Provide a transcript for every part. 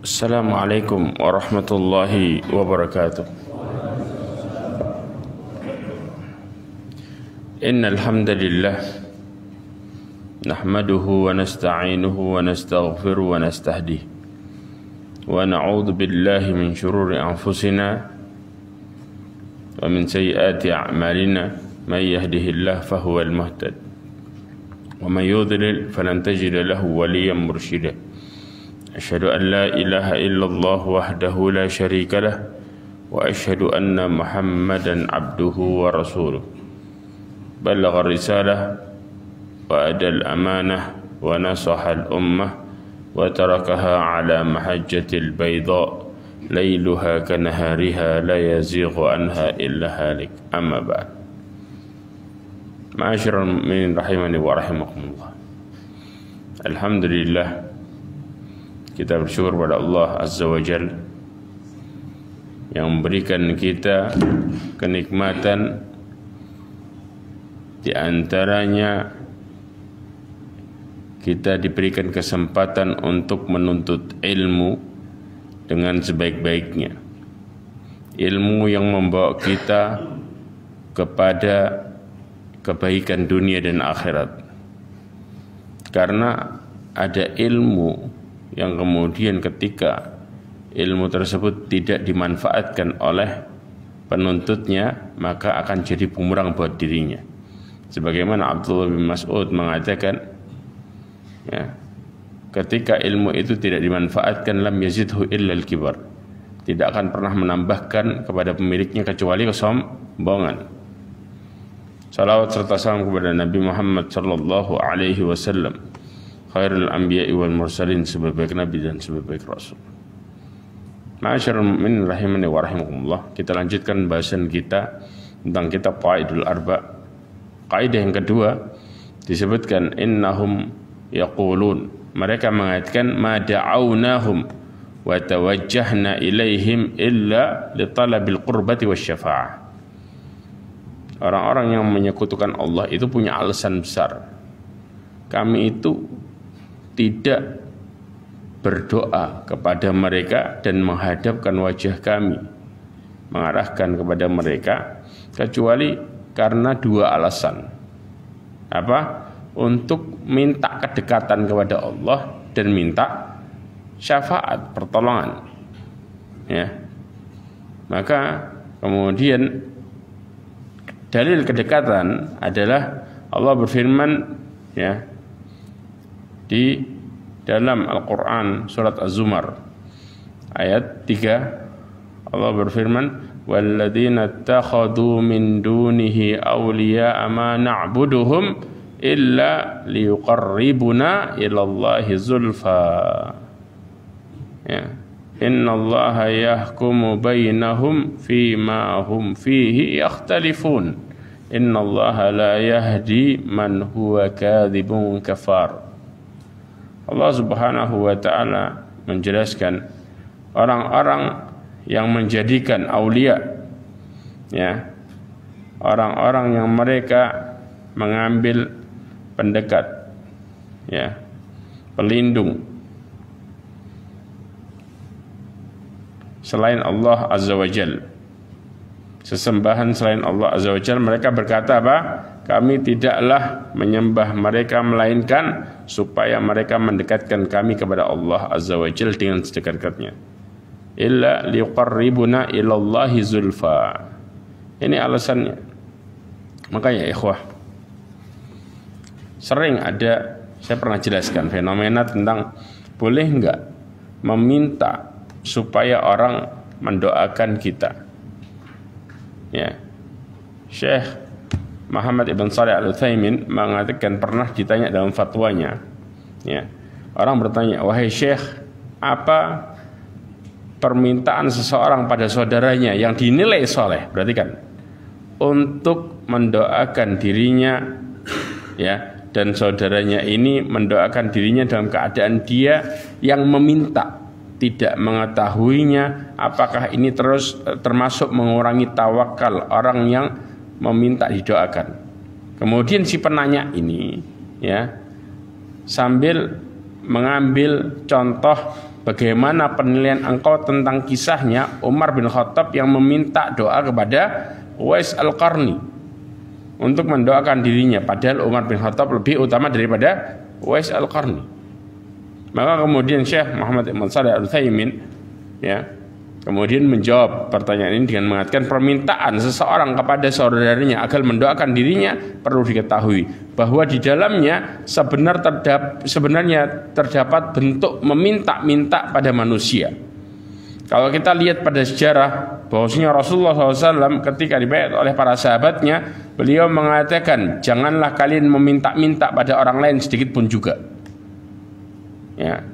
Assalamualaikum warahmatullahi wabarakatuh. Innal hamdalillah nahmaduhu wa nasta'inuhu wa nastaghfiruhu wa nastahdihi wa na'udzu billahi min shururi anfusina wa min sayyiati a'malina may yahdihillahu fahuwal muhtad wa may yudlil falan tajida lahu waliyyan mursyida. Asyhadu an la ilaha illallah wahdahu la syarika lah wa asyhadu anna Muhammadan abduhu wa rasuluh. Ballagha risalah wa adal amanah wa nasaha al-ummah wa tarakaha ala mahajjatil bayda layluha kanahariha la yazighu anha illa halik. Amma ba'd. Ma'asyiral mu'minin rahimani wa rahimakumullah. Alhamdulillah, kita bersyukur pada Allah Azza wa Jalla yang memberikan kita kenikmatan, di antaranya kita diberikan kesempatan untuk menuntut ilmu dengan sebaik-baiknya, ilmu yang membawa kita kepada kebaikan dunia dan akhirat. Karena ada ilmu yang kemudian ketika ilmu tersebut tidak dimanfaatkan oleh penuntutnya, maka akan jadi bumerang buat dirinya. Sebagaimana Abdullah bin Mas'ud mengatakan, ya, ketika ilmu itu tidak dimanfaatkan, lam yazidhu illa al-kibar, tidak akan pernah menambahkan kepada pemiliknya kecuali kesombongan. Salawat serta salam kepada Nabi Muhammad sallallahu alaihi wasallam, khairul anbiya'i wal mursalin, sebaik nabi dan sebaik rasul. Ma'asyiral mu'minin rahimani wa rahimakumullah. Kita lanjutkan bahasan kita tentang kitab Qawaidul Arba'. Kaidah yang kedua disebutkan innahum yaqulun, mereka mengatakan ma da'awnahum wa tawajjahna ilaihim illa li talabil qurbati wasyafa'ah. Orang-orang yang menyekutukan Allah itu punya alasan besar. Kami itu tidak berdoa kepada mereka dan menghadapkan wajah kami, mengarahkan kepada mereka, kecuali karena dua alasan. Apa? Untuk minta kedekatan kepada Allah dan minta syafaat, pertolongan. Ya. Maka kemudian dalil kedekatan adalah Allah berfirman, ya, di dalam Al-Quran surat Az-Zumar ayat 3, Allah berfirman, walladzina ittakhadhu min dunihi awliya'a ma na'buduhum illa liyuqarribuna ilallahi zulfa, ya, innallaha yahkumu bainahum fima hum fihi yakhtalifun innallaha la yahdi man huwa kadzibun kafar. Allah Subhanahu wa ta'ala menjelaskan orang-orang yang menjadikan aulia, ya, orang-orang yang mereka mengambil pendekat, ya, pelindung selain Allah Azza wa Jalla, sesembahan selain Allah Azza wa Jalla. Mereka berkata apa? Kami tidaklah menyembah mereka melainkan supaya mereka mendekatkan kami kepada Allah Azza wa Jalla dengan sedekat-dekatnya. Illa liqarribuna ilallahi zulfa. Ini alasannya. Makanya ikhwah, sering ada, saya pernah jelaskan fenomena tentang boleh enggak meminta supaya orang mendoakan kita. Ya. Syekh Muhammad ibn Shalih al-Utsaimin mengatakan, pernah ditanya dalam fatwanya, ya, orang bertanya, wahai Syekh, apa permintaan seseorang pada saudaranya yang dinilai soleh, berarti kan, untuk mendoakan dirinya, ya, dan saudaranya ini mendoakan dirinya dalam keadaan dia yang meminta, tidak mengetahuinya, apakah ini terus termasuk mengurangi tawakal orang yang meminta didoakan. Kemudian si penanya ini, ya, sambil mengambil contoh bagaimana penilaian engkau tentang kisahnya Umar bin Khattab yang meminta doa kepada Uwais Al-Qarni untuk mendoakan dirinya, padahal Umar bin Khattab lebih utama daripada Uwais Al-Qarni. Maka kemudian Syekh Muhammad Ibn Shalih Al-Utsaimin kemudian menjawab pertanyaan ini dengan mengatakan permintaan seseorang kepada saudaranya agar mendoakan dirinya perlu diketahui bahwa di dalamnya sebenarnya terdapat bentuk meminta-minta pada manusia. Kalau kita lihat pada sejarah bahwasanya Rasulullah SAW ketika dibaiat oleh para sahabatnya, beliau mengatakan janganlah kalian meminta-minta pada orang lain sedikit pun juga. Ya.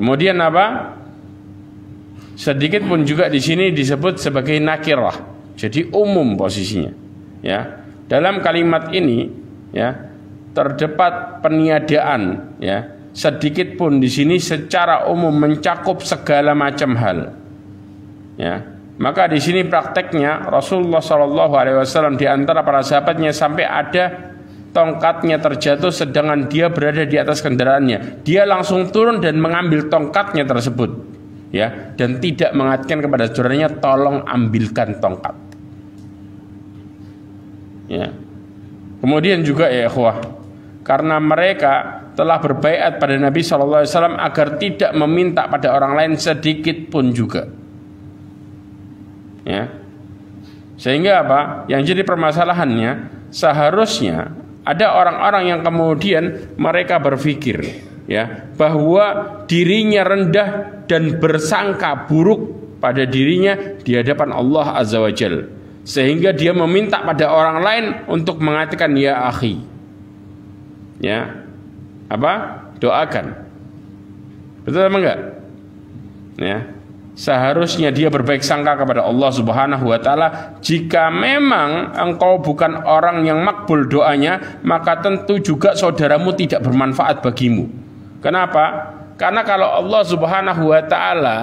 Kemudian apa? Sedikit pun juga di sini disebut sebagai nakirah, jadi umum posisinya. Ya, dalam kalimat ini ya terdapat peniadaan. Ya, sedikit pun di sini secara umum mencakup segala macam hal. Ya, maka di sini prakteknya Rasulullah SAW di antara para sahabatnya sampai ada tongkatnya terjatuh sedangkan dia berada di atas kendaraannya, dia langsung turun dan mengambil tongkatnya tersebut. Ya, dan tidak mengatakan kepada saudaranya tolong ambilkan tongkat. Ya. Kemudian juga ya ikhwah, karena mereka telah berbaiat pada Nabi SAW agar tidak meminta pada orang lain sedikit pun juga. Ya. Sehingga apa? Yang jadi permasalahannya seharusnya ada orang-orang yang kemudian mereka berpikir ya bahwa dirinya rendah dan bersangka buruk pada dirinya di hadapan Allah Azza wa Jalla, sehingga dia meminta pada orang lain untuk mengatakan ya akhi, ya apa, doakan. Betul apa enggak? Ya, seharusnya dia berbaik sangka kepada Allah Subhanahu wa taala. Jika memang engkau bukan orang yang makbul doanya, maka tentu juga saudaramu tidak bermanfaat bagimu. Kenapa? Karena kalau Allah Subhanahu wa ta'ala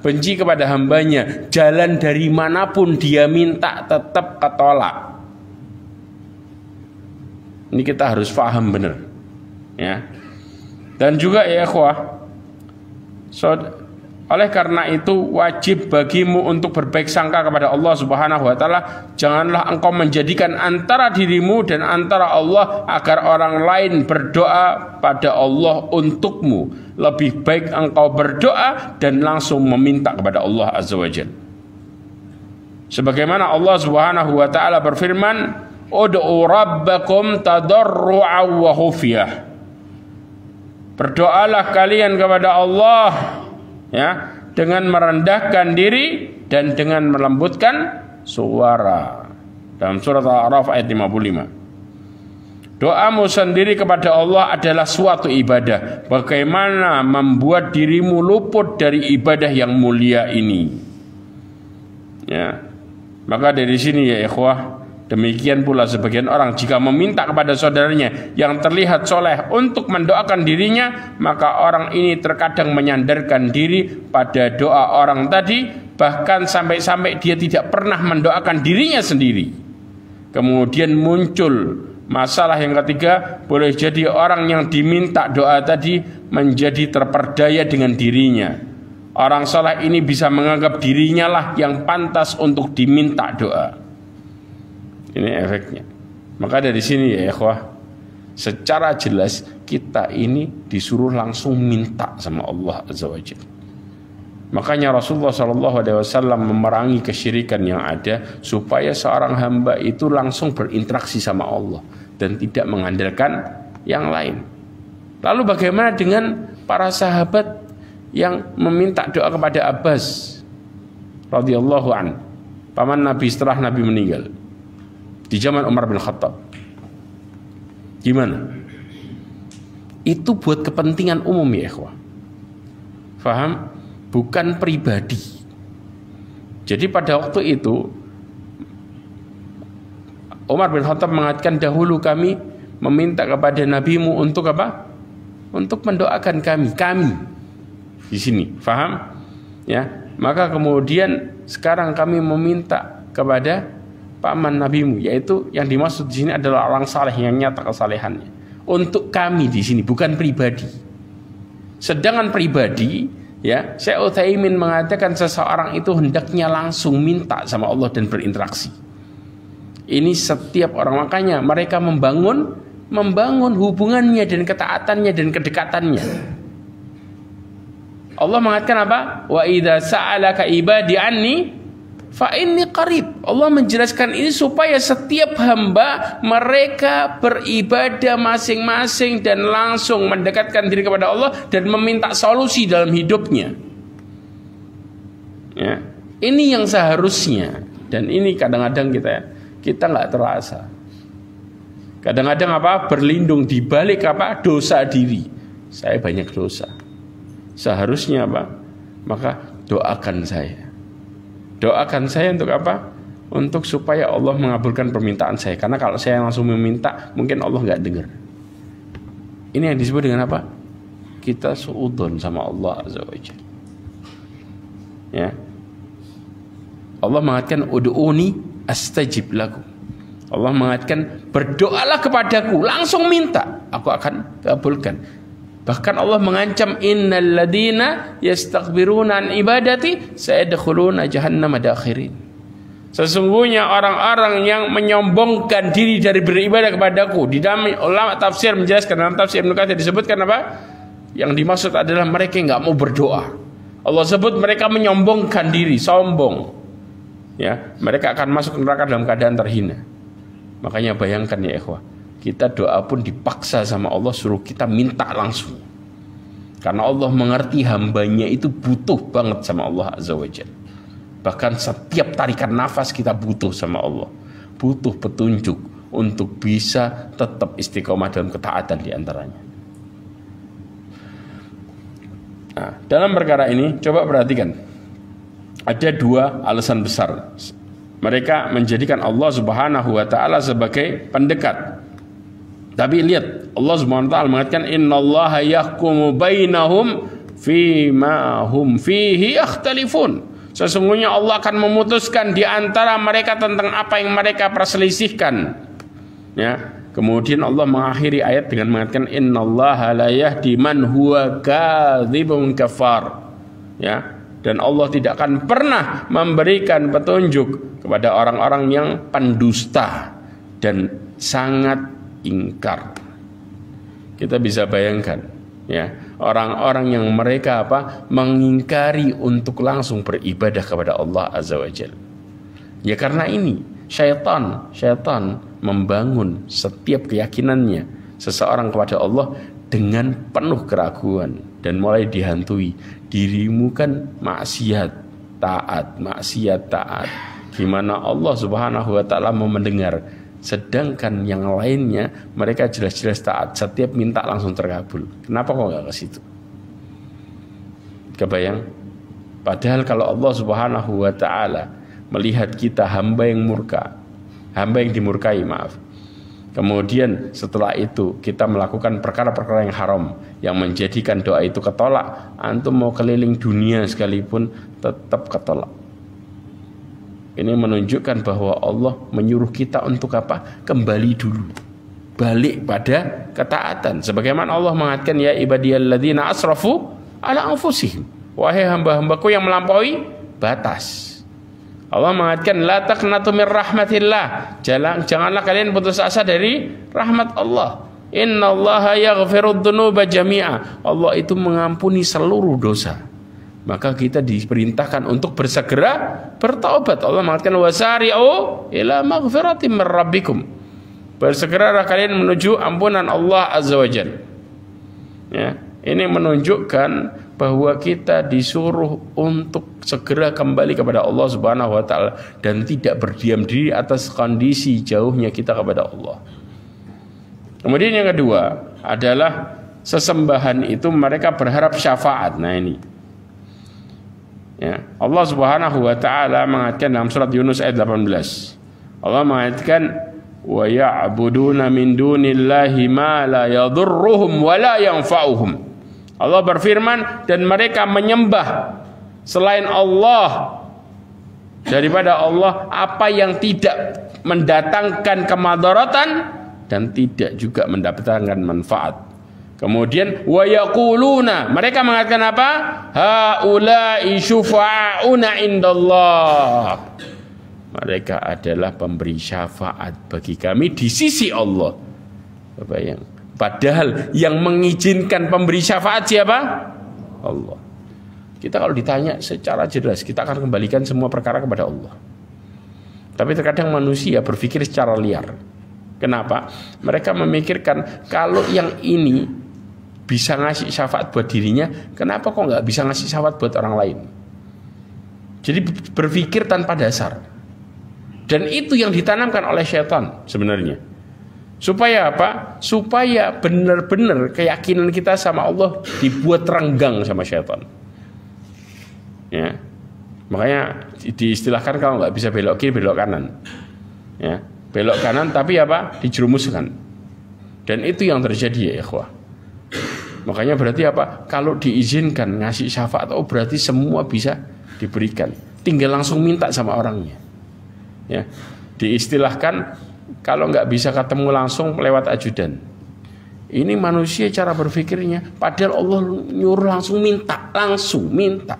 benci kepada hambanya, jalan dari manapun dia minta tetap ketolak. Ini kita harus paham benar. Ya. Dan juga ya ikhwah, oleh karena itu wajib bagimu untuk berbaik sangka kepada Allah Subhanahu wa taala. Janganlah engkau menjadikan antara dirimu dan antara Allah agar orang lain berdoa pada Allah untukmu. Lebih baik engkau berdoa dan langsung meminta kepada Allah Azza wa Jalla. Sebagaimana Allah Subhanahu wa taala berfirman, "Ud'u rabbakum tadarru'an wa khufyah." Berdoalah kalian kepada Allah ya dengan merendahkan diri dan dengan melembutkan suara. Dalam surat Al-A'raf ayat 55. Doamu sendiri kepada Allah adalah suatu ibadah. Bagaimana membuat dirimu luput dari ibadah yang mulia ini? Ya. Maka dari sini ya ikhwah, demikian pula sebagian orang jika meminta kepada saudaranya yang terlihat soleh untuk mendoakan dirinya, maka orang ini terkadang menyandarkan diri pada doa orang tadi, bahkan sampai-sampai dia tidak pernah mendoakan dirinya sendiri. Kemudian muncul masalah yang ketiga, boleh jadi orang yang diminta doa tadi menjadi terperdaya dengan dirinya. Orang soleh ini bisa menganggap dirinya lah yang pantas untuk diminta doa. Ini efeknya. Maka dari sini ya ikhwah, secara jelas kita ini disuruh langsung minta sama Allah Azza wa Jalla. Makanya Rasulullah SAW memerangi kesyirikan yang ada supaya seorang hamba itu langsung berinteraksi sama Allah dan tidak mengandalkan yang lain. Lalu bagaimana dengan para sahabat yang meminta doa kepada Abbas radhiyallahu an, paman Nabi setelah Nabi meninggal di zaman Umar bin Khattab? Gimana? Itu buat kepentingan umum ya ikhwah. Faham? Bukan pribadi. Jadi pada waktu itu Umar bin Khattab mengatakan, dahulu kami meminta kepada nabimu untuk apa? Untuk mendoakan kami di sini. Faham? Ya. Maka kemudian sekarang kami meminta kepada paman nabimu, yaitu yang dimaksud di sini adalah orang saleh yang nyata kesalehannya. Untuk kami di sini, bukan pribadi. Sedangkan pribadi, ya, Syekh Utsaimin mengatakan seseorang itu hendaknya langsung minta sama Allah dan berinteraksi. Ini setiap orang, makanya mereka membangun hubungannya dan ketaatannya dan kedekatannya. Allah mengatakan apa? Wa idza sa'alaka ibadi anni fa inni qarib. Allah menjelaskan ini supaya setiap hamba mereka beribadah masing-masing dan langsung mendekatkan diri kepada Allah dan meminta solusi dalam hidupnya. Ya, ini yang seharusnya, dan ini kadang-kadang kita nggak terasa. Kadang-kadang apa? Berlindung di balik apa? Dosa diri. Saya banyak dosa. Seharusnya apa? Maka doakan saya. Doakan saya untuk apa? Untuk supaya Allah mengabulkan permintaan saya. Karena kalau saya langsung meminta, mungkin Allah nggak dengar. Ini yang disebut dengan apa? Kita suudzon sama Allah Azza wa Jalla. Ya. Allah mengatakan ud'uni astajib lakum. Allah mengatakan berdoalah kepadaku, langsung minta, aku akan kabulkan. Bahkan Allah mengancam innal ladina yastakbiruna an ibadati sayadkhuluna jahannama dakhirin. Sesungguhnya orang-orang yang menyombongkan diri dari beribadah kepadaku, di dalam ulama tafsir menjelaskan, dalam tafsir Ibnu Katsir disebutkan apa? Yang dimaksud adalah mereka yang enggak mau berdoa. Allah sebut mereka menyombongkan diri, sombong. Ya, mereka akan masuk neraka dalam keadaan terhina. Makanya bayangkan ya ikhwah, kita doa pun dipaksa sama Allah, suruh kita minta langsung. Karena Allah mengerti hambanya itu butuh banget sama Allah Azza wa Jalla. Bahkan setiap tarikan nafas kita butuh sama Allah. Butuh petunjuk untuk bisa tetap istiqomah dalam ketaatan diantaranya. Nah, dalam perkara ini coba perhatikan. Ada dua alasan besar. Mereka menjadikan Allah Subhanahu wa taala sebagai pendekat. Tapi lihat, Allah Subhanahu wa taala mengatakan innallaha yahkumu bainahum fima hum fihi yakhtalifun. Sesungguhnya Allah akan memutuskan di antara mereka tentang apa yang mereka perselisihkan. Ya. Kemudian Allah mengakhiri ayat dengan mengatakan innallaha la yahdi man huwa kadzibun kafar. Ya. Dan Allah tidak akan pernah memberikan petunjuk kepada orang-orang yang pendusta dan sangat ingkar. Kita bisa bayangkan, ya, orang-orang yang mereka apa? Mengingkari untuk langsung beribadah kepada Allah Azza wa Jalla. Ya karena ini syaitan membangun setiap keyakinannya seseorang kepada Allah dengan penuh keraguan dan mulai dihantui. Dirimu kan maksiat taat. Gimana Allah Subhanahu wa taala mau mendengar? Sedangkan yang lainnya mereka jelas-jelas taat, setiap minta langsung terkabul. Kenapa kok nggak ke situ? Kebayang? Padahal kalau Allah Subhanahu wa taala melihat kita hamba yang murka, hamba yang dimurkai, maaf. Kemudian setelah itu kita melakukan perkara-perkara yang haram yang menjadikan doa itu ketolak, antum mau keliling dunia sekalipun tetap ketolak. Ini menunjukkan bahwa Allah menyuruh kita untuk apa? Kembali dulu, balik pada ketaatan. Sebagaimana Allah mengatakan ya ibadiyalladzina asrafu ala anfusihim, wahai hamba-hambaku yang melampaui batas. Allah mengatakan la taqnatu mir rahmatillah, janganlah kalian putus asa dari rahmat Allah. Innallaha yaghfirud dzunuba jami'a. Allah itu mengampuni seluruh dosa. Maka kita diperintahkan untuk bersegera bertaubat. Allah mengatakan wasari'u ila maghfiratin mir rabbikum. Bersegeralah kalian menuju ampunan Allah Azza wa Jalla. Ya, ini menunjukkan bahwa kita disuruh untuk segera kembali kepada Allah Subhanahu wa taala dan tidak berdiam diri atas kondisi jauhnya kita kepada Allah. Kemudian yang kedua adalah sesembahan itu mereka berharap syafaat. Nah ini. Ya, Allah Subhanahu wa taala mengatakan dalam surat Yunus ayat 18. Allah mengatakan wa ya'buduna min dunillahi ma la yadhurruhum wa la yanfa'uhum. Allah berfirman dan mereka menyembah selain Allah daripada Allah apa yang tidak mendatangkan kemadaratan dan tidak juga mendatangkan manfaat. Kemudian wa yaquluna, mereka mengatakan apa? Haula'i syufa'una indallah. Mereka adalah pemberi syafaat bagi kami di sisi Allah. Bayang. Padahal yang mengizinkan pemberi syafaat siapa? Allah. Kita kalau ditanya secara jelas, kita akan kembalikan semua perkara kepada Allah. Tapi terkadang manusia berpikir secara liar. Kenapa? Mereka memikirkan kalau yang ini bisa ngasih syafaat buat dirinya, kenapa kok nggak bisa ngasih syafaat buat orang lain? Jadi berpikir tanpa dasar. Dan itu yang ditanamkan oleh syaitan sebenarnya. Supaya apa? Supaya benar-benar keyakinan kita sama Allah dibuat renggang sama syaitan. Ya. Makanya diistilahkan kalau nggak bisa belok kiri, belok kanan. Ya. Belok kanan tapi apa? Dijerumuskan. Dan itu yang terjadi ya ikhwah. Makanya berarti apa? Kalau diizinkan ngasih syafaat, oh berarti semua bisa diberikan. Tinggal langsung minta sama orangnya. Ya. Diistilahkan kalau nggak bisa ketemu langsung lewat ajudan. Ini manusia cara berpikirnya. Padahal Allah nyuruh langsung minta.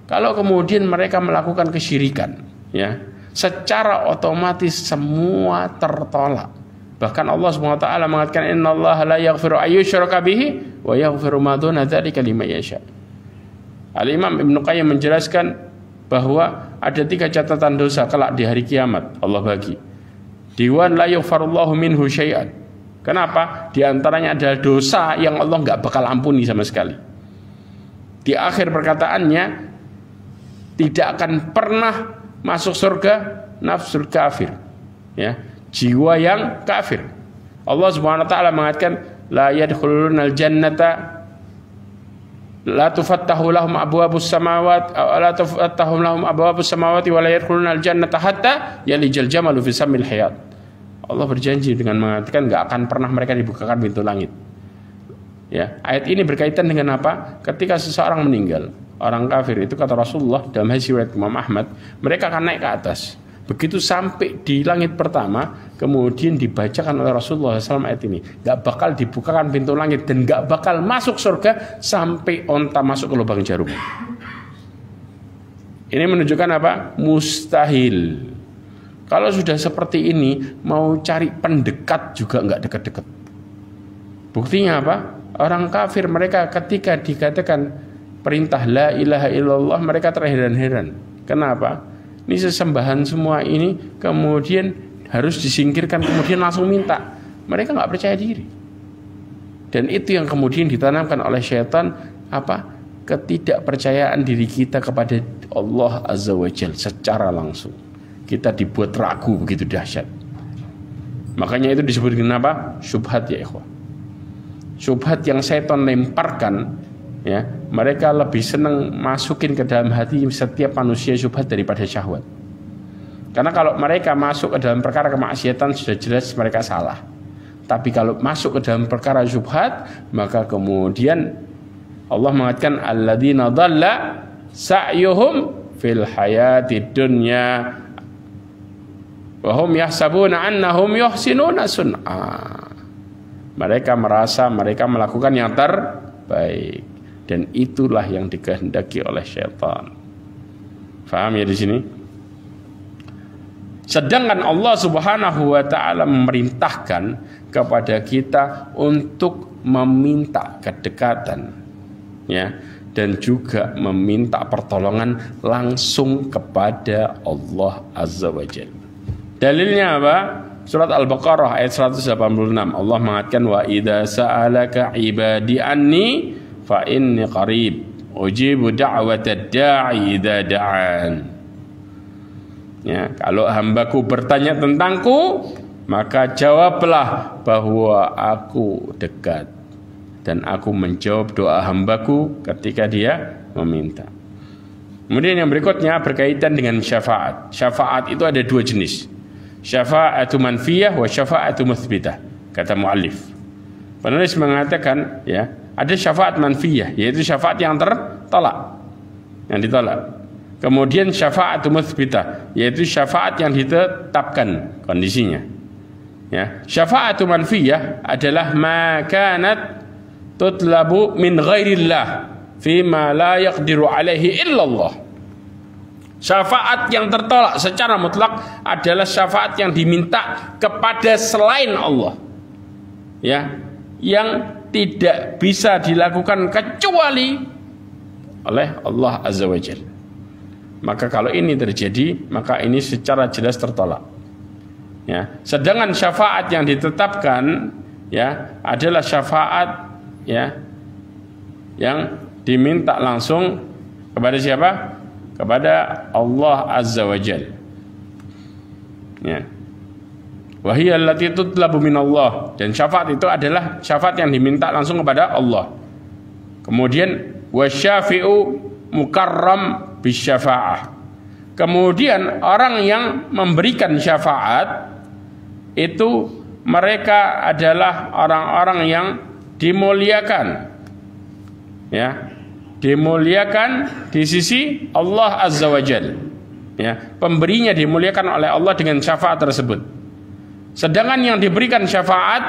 Kalau kemudian mereka melakukan kesyirikan, ya, secara otomatis semua tertolak. Bahkan Allah SWT mengatakan innallaha la yaghfiru ayyushraka bihi wa yaghfiru ma duna dzalika liman yasha. Al-Imam Ibnu Qayyim menjelaskan bahwa ada 3 catatan dosa kelak di hari kiamat Allah bagi. Diwan la yaghfirullahu minhu syai'an. Kenapa? Di antaranya adalah dosa yang Allah nggak bakal ampuni sama sekali. Di akhir perkataannya, tidak akan pernah masuk surga nafsul kafir, ya, jiwa yang kafir. Allah Subhanahu wa taala mengatakan la yadkhulunal jannata la tufattahu lahum abwabus samawati la tufattahu lahum abwabus samawati wa la yadkhulunal jannata hatta yalijal jamalu fi samil hayat. Allah berjanji dengan mengatakan enggak akan pernah mereka dibukakan pintu langit. Ya, ayat ini berkaitan dengan apa? Ketika seseorang meninggal, orang kafir itu kata Rasulullah dalam hadis riwayat Imam Ahmad, mereka akan naik ke atas. Begitu sampai di langit pertama, kemudian dibacakan oleh Rasulullah SAW ayat ini, gak bakal dibukakan pintu langit dan gak bakal masuk surga sampai onta masuk ke lubang jarum. Ini menunjukkan apa? Mustahil. Kalau sudah seperti ini, mau cari pendekat juga gak dekat-dekat. Buktinya apa? Orang kafir mereka ketika dikatakan perintah la ilaha illallah, mereka terheran-heran. Kenapa? Ini sesembahan semua ini kemudian harus disingkirkan, kemudian langsung minta. Mereka nggak percaya diri. Dan itu yang kemudian ditanamkan oleh syaitan, apa? Ketidakpercayaan diri kita kepada Allah Azza wa Jalla secara langsung. Kita dibuat ragu begitu dahsyat. Makanya itu disebut dengan apa? Syubhat ya ikhwah. Syubhat yang syaitan lemparkan, ya, mereka lebih senang masukin ke dalam hati setiap manusia syubhat daripada syahwat. Karena kalau mereka masuk ke dalam perkara kemaksiatan sudah jelas mereka salah. Tapi kalau masuk ke dalam perkara syubhat, maka kemudian Allah mengatakan alladzina dhalla sa'yuhum fil hayatid dunya wa hum yahsabuna annahum yuhsinuna sun'a. Mereka merasa mereka melakukan yang terbaik, dan itulah yang dikehendaki oleh syaitan. Faham ya di sini? Sedangkan Allah Subhanahu wa taala memerintahkan kepada kita untuk meminta kedekatan, ya, dan juga meminta pertolongan langsung kepada Allah Azza wa Jalla. Dalilnya apa? Surat Al-Baqarah ayat 186. Allah mengatakan wa idza sa'alaka ibadi anni fa inni qarib ujibu da'watad da'i idza da'an. Ya, kalau hambaku bertanya tentangku, maka jawablah bahwa aku dekat dan aku menjawab doa hambaku ketika dia meminta. Kemudian yang berikutnya berkaitan dengan syafaat. Syafaat itu ada 2 jenis. Syafa'atu manfiyah wa syafa'atu muthbitah, kata muallif. Penulis mengatakan, ya, ada syafaat manfiyah, yaitu syafaat yang tertolak, yang ditolak. Kemudian syafa'atu muthbitah, yaitu syafaat yang ditetapkan kondisinya. Ya, syafa'atu manfiyah adalah ma kanat tutlabu min ghairillah fima la yaqdiru alaihi illallah. Syafaat yang tertolak secara mutlak adalah syafaat yang diminta kepada selain Allah. Ya, yang tidak bisa dilakukan kecuali oleh Allah Azza wa Jalla. Maka kalau ini terjadi, maka ini secara jelas tertolak. Ya, sedangkan syafaat yang ditetapkan ya adalah syafaat ya yang diminta langsung kepada siapa? Kepada Allah Azza wa Jalla. Ya. Wa hiya allati tutlabu minallah, dan syafaat itu adalah syafaat yang diminta langsung kepada Allah. Kemudian wasyafi'u mukarram bisyafa'ah. Kemudian orang yang memberikan syafaat itu mereka adalah orang-orang yang dimuliakan. Ya, dimuliakan di sisi Allah Azza wa Jalla. Ya, pemberinya dimuliakan oleh Allah dengan syafaat tersebut. Sedangkan yang diberikan syafaat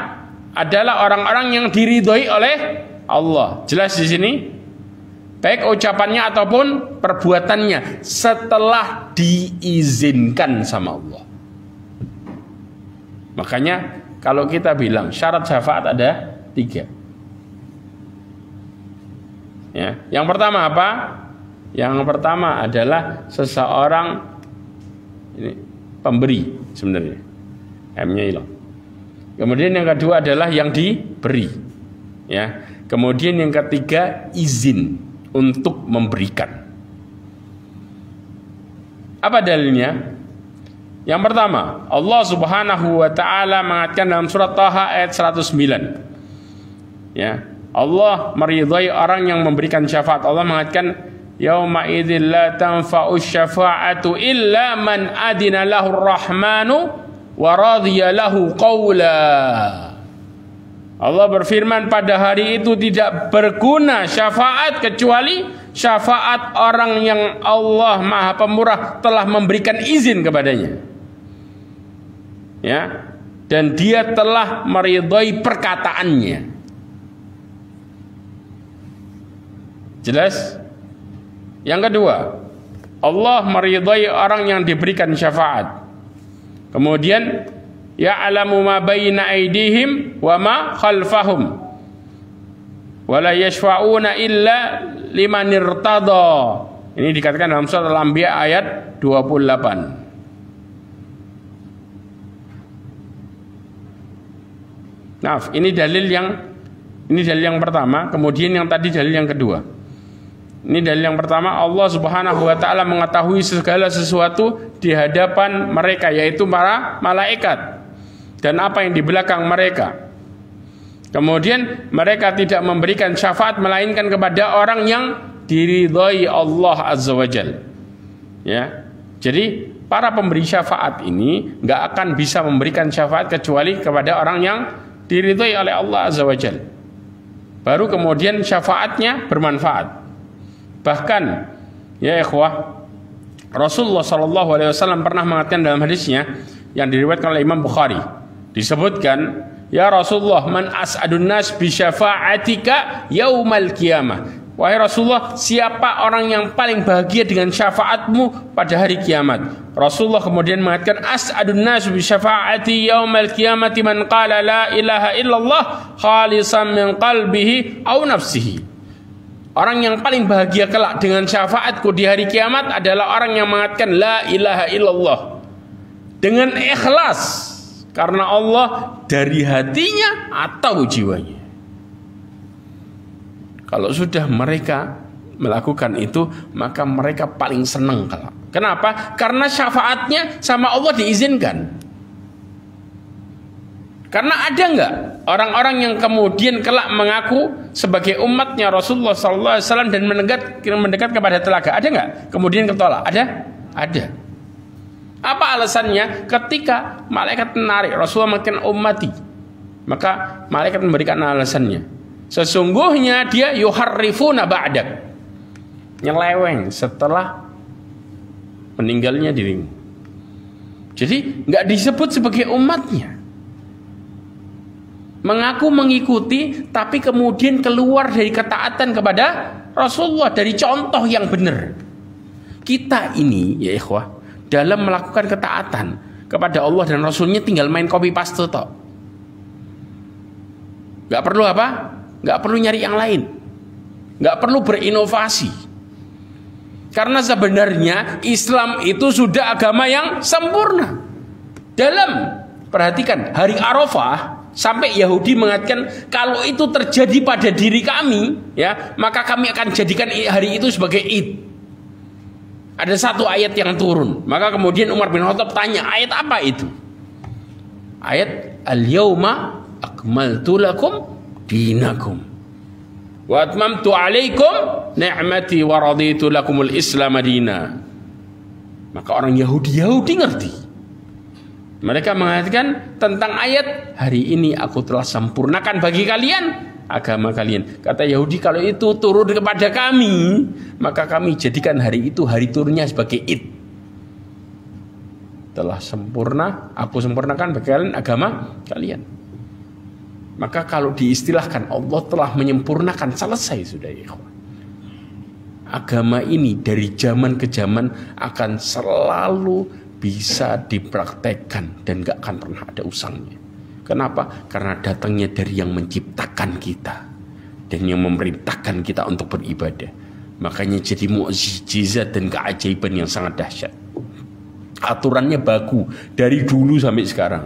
adalah orang-orang yang diridhoi oleh Allah. Jelas di sini? Baik ucapannya ataupun perbuatannya setelah diizinkan sama Allah. Makanya kalau kita bilang syarat syafaat ada 3. Ya, yang pertama apa? Yang pertama adalah seseorang ini pemberi sebenarnya. M-nya hilang. Kemudian yang kedua adalah yang diberi. Ya. Kemudian yang ketiga izin untuk memberikan. Apa dalilnya? Yang pertama, Allah Subhanahu wa taala mengatakan dalam surat Taha ayat 109. Ya. Allah meridhai orang yang memberikan syafaat. Allah mengatakan yauma idzil la tanfa'u syafa'atu illa man adina lahu rahmanu wa radhiya lahu qawla. Allah berfirman pada hari itu tidak berguna syafaat kecuali syafaat orang yang Allah Maha Pemurah telah memberikan izin kepadanya. Ya, dan dia telah meridhai perkataannya. Jelas? Yang kedua, Allah meridhai orang yang diberikan syafaat. Kemudian ya'lamu ma baina aydihim wa ma khalfahum wa la yashfa'una illa liman irtada. Ini dikatakan dalam surat Al-Anbiya ayat 28. Nah, ini dalil yang pertama, kemudian yang tadi dalil yang kedua. Ini dalil yang pertama, Allah Subhanahu wa taala mengetahui segala sesuatu di hadapan mereka, yaitu para malaikat dan apa yang di belakang mereka. Kemudian mereka tidak memberikan syafaat melainkan kepada orang yang diridhai Allah Azza wa Jalla. Ya. Jadi para pemberi syafaat ini nggak akan bisa memberikan syafaat kecuali kepada orang yang diridhai oleh Allah Azza wa Jalla. Baru kemudian syafaatnya bermanfaat. Bahkan ya ikhwah, Rasulullah sallallahu alaihi wasallam pernah mengatakan dalam hadisnya yang diriwayatkan oleh Imam Bukhari, disebutkan, ya Rasulullah, man as'adun nas bi syafa'atika yaumal qiyamah. Wahai Rasulullah, siapa orang yang paling bahagia dengan syafaatmu pada hari kiamat? Rasulullah kemudian mengatakan, as'adun nas bi syafa'ati yaumal qiyamati man qala la ilaha illallah khalisan min qalbihi aw nafsihi. Orang yang paling bahagia kelak dengan syafaatku di hari kiamat adalah orang yang mengatakan la ilaha illallah dengan ikhlas karena Allah dari hatinya atau jiwanya. Kalau sudah mereka melakukan itu, maka mereka paling senang kelak. Kenapa? Karena syafaatnya sama Allah diizinkan. Karena ada enggak orang-orang yang kemudian kelak mengaku sebagai umatnya Rasulullah SAW dan mendekat kepada telaga? Ada enggak? Kemudian ketolak? Ada? Ada. Apa alasannya? Ketika malaikat menarik Rasulullah makin ummati, maka malaikat memberikan alasannya. Sesungguhnya dia yuharrifuna ba'dak, nyeleweng setelah meninggalnya dirimu. Jadi enggak disebut sebagai umatnya. mengaku mengikuti, tapi kemudian keluar dari ketaatan kepada Rasulullah, dari contoh yang benar. Kita ini ya ikhwah, dalam melakukan ketaatan kepada Allah dan Rasulnya tinggal main copy paste tok. Gak perlu apa? Gak perlu nyari yang lain. Gak perlu berinovasi. Karena sebenarnya Islam itu sudah agama yang sempurna. Perhatikan, hari Arafah sampai Yahudi mengatakan kalau itu terjadi pada diri kami, ya, maka kami akan jadikan hari itu sebagai Id. Ada satu ayat yang turun. Maka kemudian Umar bin Khattab tanya, ayat apa itu? Ayat Al-Yawma akmaltu lakum dinakum wa atmamtu alaikum ni'mati wa raditu lakumul Islam madina. Maka orang Yahudi ngerti. Mereka mengatakan tentang ayat, hari ini aku telah sempurnakan bagi kalian agama kalian. Kata Yahudi, kalau itu turun kepada kami, maka kami jadikan hari itu hari turunnya sebagai Id. Telah sempurna, aku sempurnakan bagi kalian agama kalian. Maka kalau diistilahkan Allah telah menyempurnakan, selesai sudah ya. Agama ini dari zaman ke zaman akan selalu bisa dipraktekkan dan gak akan pernah ada usangnya. Kenapa? Karena datangnya dari yang menciptakan kita dan yang memerintahkan kita untuk beribadah. Makanya jadi mukjizat dan keajaiban yang sangat dahsyat. Aturannya baku dari dulu sampai sekarang.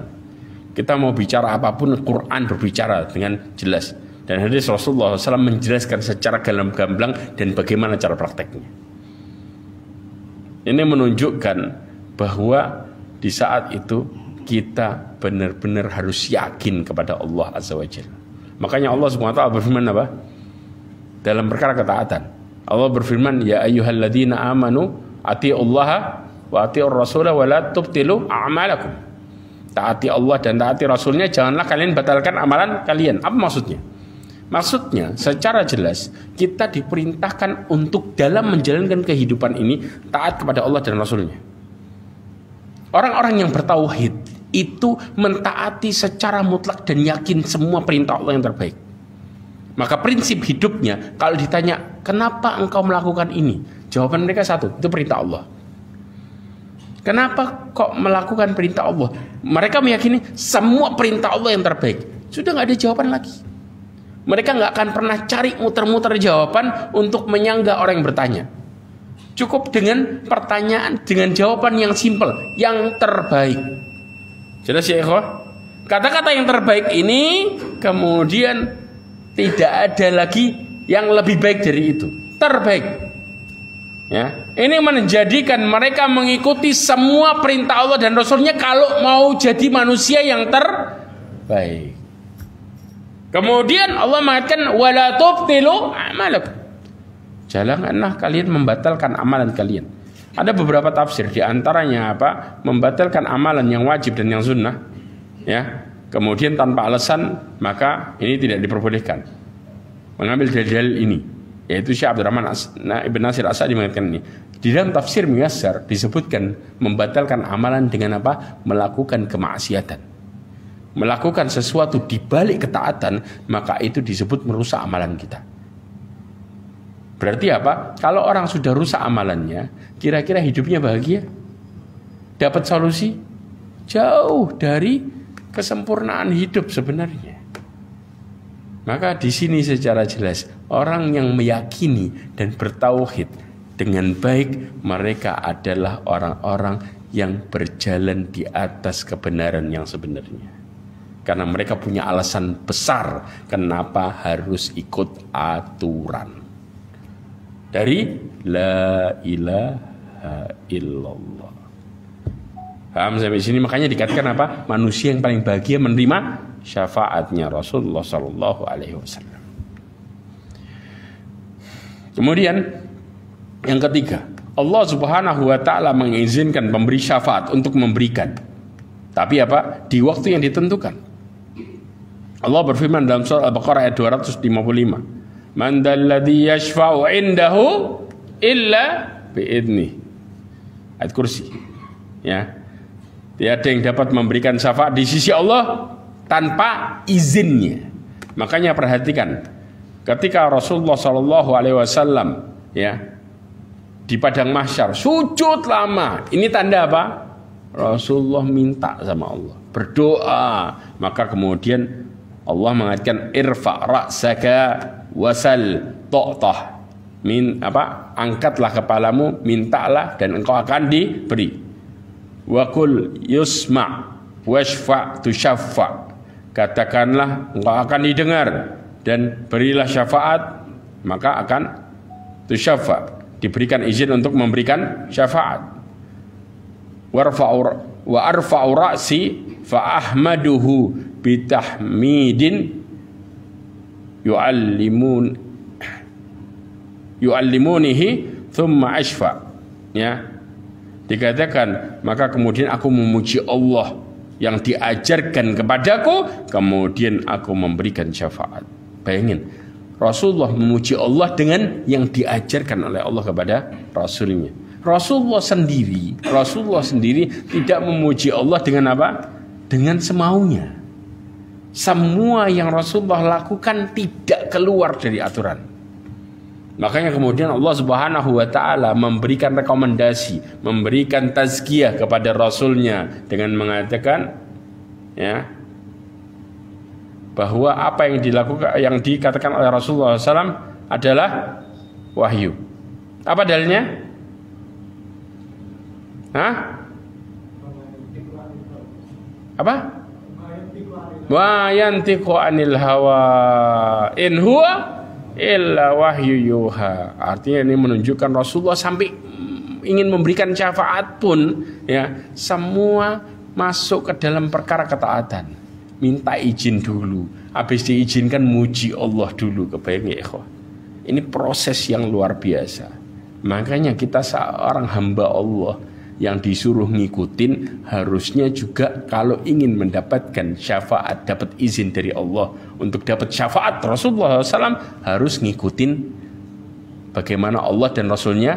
Kita mau bicara apapun, Quran berbicara dengan jelas. Dan hadis Rasulullah SAW menjelaskan secara gamblang dan bagaimana cara prakteknya. Ini menunjukkan bahwa di saat itu kita benar-benar harus yakin kepada Allah Azza wa Jalla. Makanya Allah SWT berfirman apa? Dalam perkara ketaatan. Allah berfirman, ya ayyuhalladzina amanu atiullaha wa atiur rasulah wa la tubtilu a'malakum. Taati Allah dan taati Rasulnya, janganlah kalian batalkan amalan kalian. Apa maksudnya? Maksudnya secara jelas kita diperintahkan untuk dalam menjalankan kehidupan ini taat kepada Allah dan Rasulnya. Orang-orang yang bertauhid itu mentaati secara mutlak dan yakin semua perintah Allah yang terbaik. Maka prinsip hidupnya, kalau ditanya kenapa engkau melakukan ini, jawaban mereka satu, itu perintah Allah. Kenapa kok melakukan perintah Allah? Mereka meyakini semua perintah Allah yang terbaik. Sudah nggak ada jawaban lagi. Mereka nggak akan pernah cari muter-muter jawaban untuk menyanggah orang yang bertanya. Cukup dengan pertanyaan, dengan jawaban yang simpel, yang terbaik. Jelas ya ikhwah? Kata-kata yang terbaik ini kemudian tidak ada lagi yang lebih baik dari itu. Terbaik. Ya, ini menjadikan mereka mengikuti semua perintah Allah dan Rasulnya kalau mau jadi manusia yang terbaik. Kemudian Allah mengatakan wala tubtilu a'malakum. Janganlah kalian membatalkan amalan kalian. Ada beberapa tafsir, di antaranya apa? Membatalkan amalan yang wajib dan yang sunnah, ya. Kemudian tanpa alasan, maka ini tidak diperbolehkan. Mengambil dalil ini, yaitu Syekh Abdurrahman Ibn Nasir As-Sa'di mengatakan ini. Di dalam tafsir Muyassar disebutkan membatalkan amalan dengan apa? Melakukan kemaksiatan. Melakukan sesuatu di balik ketaatan, maka itu disebut merusak amalan kita. Berarti apa? Kalau orang sudah rusak amalannya, kira-kira hidupnya bahagia? Dapat solusi? Jauh dari kesempurnaan hidup sebenarnya. Maka di sini secara jelas orang yang meyakini dan bertauhid dengan baik, mereka adalah orang-orang yang berjalan di atas kebenaran yang sebenarnya. Karena mereka punya alasan besar kenapa harus ikut aturan. Dari la ilaha illallah. Paham sampai sini? Makanya dikatakan apa? Manusia yang paling bahagia menerima syafaatnya Rasulullah Sallallahu Alaihi Wasallam. Kemudian yang ketiga, Allah Subhanahu Wa Taala mengizinkan pemberi syafaat untuk memberikan. Tapi apa? Di waktu yang ditentukan. Allah berfirman dalam surah Al-Baqarah ayat 255. Man dalladzi yashfa'u 'indahu illa bi'idnih. Ayat kursi. Ya. Tiada yang dapat memberikan syafaat di sisi Allah tanpa izinnya. Makanya perhatikan, ketika Rasulullah Shallallahu Alaihi Wasallam ya di padang mahsyar sujud lama, ini tanda apa? Rasulullah minta sama Allah, berdoa. Maka kemudian Allah mengatakan irfa ra'saka wasal tu'tah. Angkatlah kepalamu, mintalah dan engkau akan diberi. Wa qul yusma' washfa' tusyaffa. Katakanlah engkau akan didengar dan berilah syafaat, maka akan tusyaffa, diberikan izin untuk memberikan syafaat. Wa arfa'u ra'si fa ahmaduhu bitahmidin yu'allimunihi thumma ashfa. Ya, dikatakan maka kemudian aku memuji Allah yang diajarkan kepadaku, kemudian aku memberikan syafaat. Bayangin, Rasulullah memuji Allah dengan yang diajarkan oleh Allah kepada Rasulnya. Rasulullah sendiri tidak memuji Allah dengan apa? Dengan semaunya. Semua yang Rasulullah lakukan tidak keluar dari aturan. Makanya kemudian Allah Subhanahu wa Ta'ala memberikan rekomendasi, memberikan tazkiyah kepada Rasulnya dengan mengatakan ya bahwa apa yang dilakukan, yang dikatakan oleh Rasulullah SAW adalah wahyu. Apa dalilnya? Hah? Apa? Wa yantiqu anil hawa in huwa illa wahyu yuha. Artinya ini menunjukkan Rasulullah sampai ingin memberikan syafaat pun ya semua masuk ke dalam perkara ketaatan. Minta izin dulu, habis diizinkan muji Allah dulu. Kebayang ya ikhwah. Ini proses yang luar biasa. Makanya kita seorang hamba Allah yang disuruh ngikutin, harusnya juga kalau ingin mendapatkan syafaat, dapat izin dari Allah untuk dapat syafaat Rasulullah SAW, harus ngikutin bagaimana Allah dan Rasulnya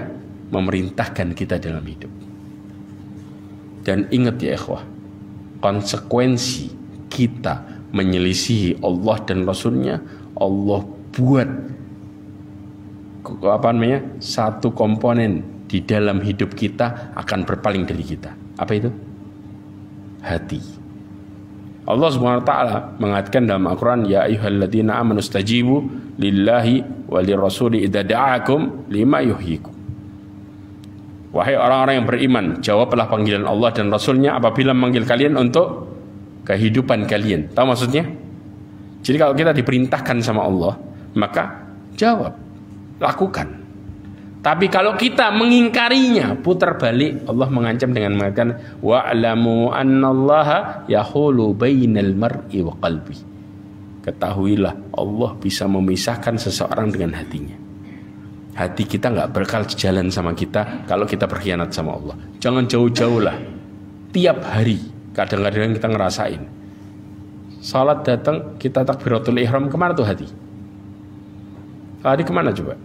memerintahkan kita dalam hidup. Dan ingat ya ikhwah, konsekuensi kita menyelisihi Allah dan Rasulnya, Allah buat satu komponen di dalam hidup kita akan berpaling dari kita. Apa itu? Hati. Allah Subhanahu wa Ta'ala mengatakan dalam Al-Quran, ya ayyuhalladzina amanu stajibu lillahi walirrasuli idza da'akum lima yuhyikum. Wahai orang-orang yang beriman, jawablah panggilan Allah dan Rasulnya apabila memanggil kalian untuk kehidupan kalian. Tahu maksudnya? Jadi kalau kita diperintahkan sama Allah, maka jawab, lakukan. Tapi kalau kita mengingkarinya, putar balik, Allah mengancam dengan mengatakan wa'lamu annallaha yahulu bainal mar'i wa qalbi. Ketahuilah Allah bisa memisahkan seseorang dengan hatinya. Hati kita nggak bakal jalan sama kita kalau kita berkhianat sama Allah. Jangan jauh-jauh lah. Tiap hari kadang-kadang kita ngerasain. Salat datang, kita takbiratul ihram, kemana tuh hati? Hati kemana coba?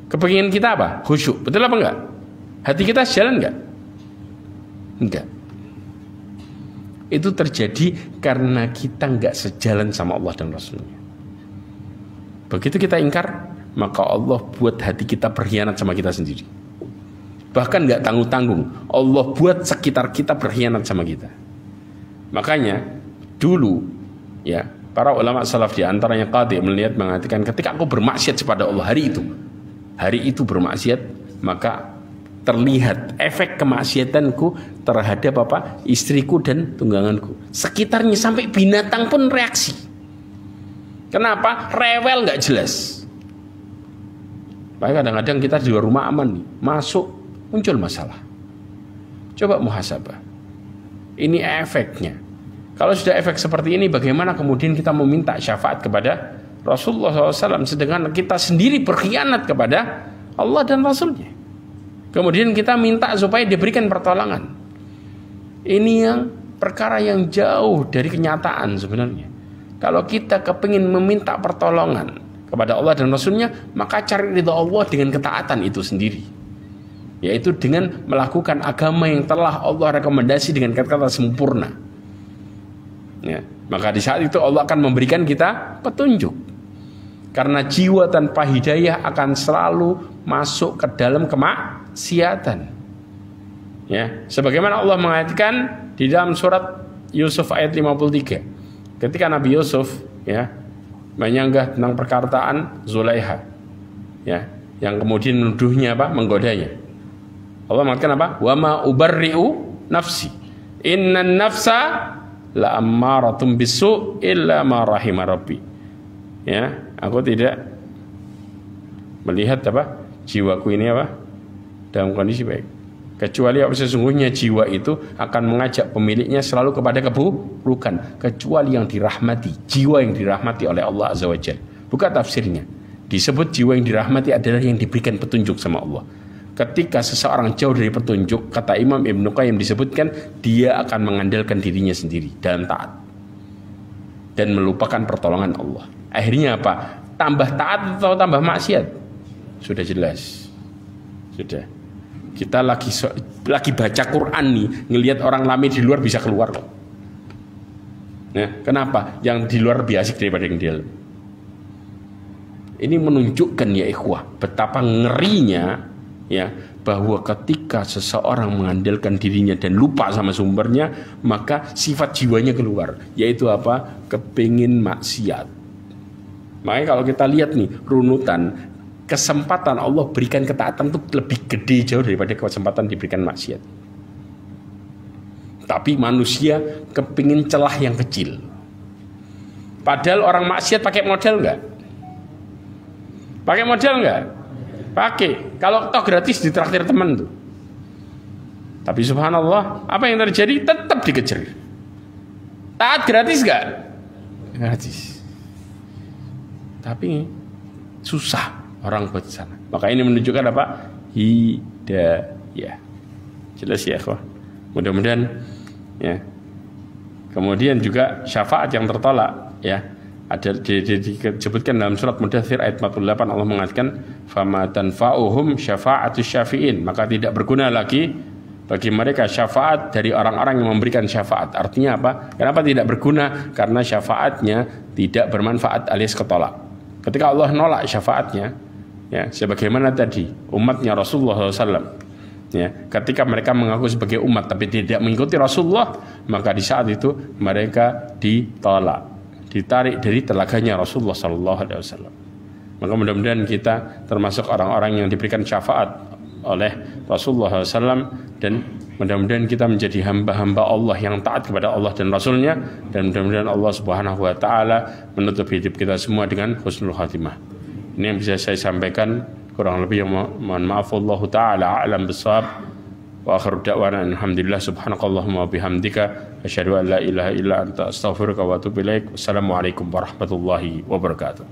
Kepengen kita apa? Khusyuk. Betul apa enggak? Hati kita sejalan enggak? Enggak. Itu terjadi karena kita enggak sejalan sama Allah dan Rasulnya. Begitu kita ingkar, maka Allah buat hati kita berkhianat sama kita sendiri. Bahkan enggak tanggung-tanggung, Allah buat sekitar kita berkhianat sama kita. Makanya dulu ya, para ulama salaf di antaranya Qadhi melihat mengatakan ketika aku bermaksiat kepada Allah hari itu bermaksiat, maka terlihat efek kemaksiatanku terhadap apa? Istriku dan tungganganku. Sekitarnya sampai binatang pun reaksi. Kenapa? Rewel nggak jelas. Bahkan kadang-kadang kita di luar rumah aman nih, masuk muncul masalah. Coba muhasabah. Ini efeknya. Kalau sudah efek seperti ini, bagaimana kemudian kita meminta syafaat kepada Rasulullah SAW sedangkan kita sendiri berkhianat kepada Allah dan Rasulnya. Kemudian kita minta supaya diberikan pertolongan. Ini yang perkara yang jauh dari kenyataan sebenarnya. Kalau kita kepingin meminta pertolongan kepada Allah dan Rasulnya, maka cari ridha Allah dengan ketaatan itu sendiri, yaitu dengan melakukan agama yang telah Allah rekomendasi dengan kata-kata sempurna. Ya. Maka di saat itu Allah akan memberikan kita petunjuk. Karena jiwa tanpa hidayah akan selalu masuk ke dalam kemaksiatan. Ya, sebagaimana Allah mengatakan di dalam surat Yusuf ayat 53. Ketika Nabi Yusuf ya menyanggah tentang perkataan Zulaiha, ya, yang kemudian menuduhnya apa? Menggodanya. Allah mengatakan apa? Wa ma ubarri'u nafsi. Innan nafsa la ammaratum bisu illa ma rahima rabbi. Ya, aku tidak melihat apa? Jiwaku ini apa? Dalam kondisi baik. Kecuali apa, sesungguhnya jiwa itu akan mengajak pemiliknya selalu kepada keburukan, kecuali yang dirahmati, jiwa yang dirahmati oleh Allah Azza wa Jalla. Buka tafsirnya. Disebut jiwa yang dirahmati adalah yang diberikan petunjuk sama Allah. Ketika seseorang jauh dari petunjuk, kata Imam Ibnu Qayyim disebutkan, dia akan mengandalkan dirinya sendiri dan taat dan melupakan pertolongan Allah. Akhirnya apa? Tambah taat atau tambah maksiat? Sudah jelas. Sudah. Kita lagi baca Quran nih, ngelihat orang lami di luar bisa keluar kok. Nah, kenapa? Yang di luar lebih asik daripada yang di dalam. Ini menunjukkan ya ikhwah, betapa ngerinya ya, bahwa ketika seseorang mengandalkan dirinya dan lupa sama sumbernya, maka sifat jiwanya keluar, yaitu apa? Kepingin maksiat. Makanya kalau kita lihat nih runutan, kesempatan Allah berikan ketaatan itu lebih gede jauh daripada kesempatan diberikan maksiat. Tapi manusia kepingin celah yang kecil. Padahal orang maksiat pakai modal enggak? Pakai modal enggak? Pakai. Kalau toh gratis ditraktir teman tuh. Tapi subhanallah, apa yang terjadi? Tetap dikejar. Taat gratis enggak? Gratis. Tapi susah orang buat sana. Maka ini menunjukkan apa? Hidayah. Jelas ya, ikhwah. Mudah-mudahan ya. Kemudian juga syafaat yang tertolak ya. Ada disebutkan dalam surat Mudaththir ayat 48, Allah mengatakan fama tanfa'uhum syafa'atus syafi'in, maka tidak berguna lagi bagi mereka syafaat dari orang-orang yang memberikan syafaat. Artinya apa? Kenapa tidak berguna? Karena syafaatnya tidak bermanfaat alias ketolak. Ketika Allah nolak syafaatnya, ya, sebagaimana tadi umatnya Rasulullah SAW, ya, ketika mereka mengaku sebagai umat tapi tidak mengikuti Rasulullah, maka di saat itu mereka ditolak, ditarik dari telaganya Rasulullah SAW. Maka mudah-mudahan kita termasuk orang-orang yang diberikan syafaat oleh Rasulullah SAW, dan mudah-mudahan kita menjadi hamba-hamba Allah yang taat kepada Allah dan Rasulnya, dan mudah-mudahan Allah Subhanahu Wa Taala menutup hidup kita semua dengan husnul khatimah. Ini yang bisa saya sampaikan, kurang lebih yang mohon maaf. Wallahu taala a'lam bissawab. Wa akhiru da'wana alhamdulillah subhanakallahumma wa bihamdika asyhadu an la ilaha illa anta astaghfiruka wa atubu ilaik. Wassalamualaikum warahmatullahi wabarakatuh.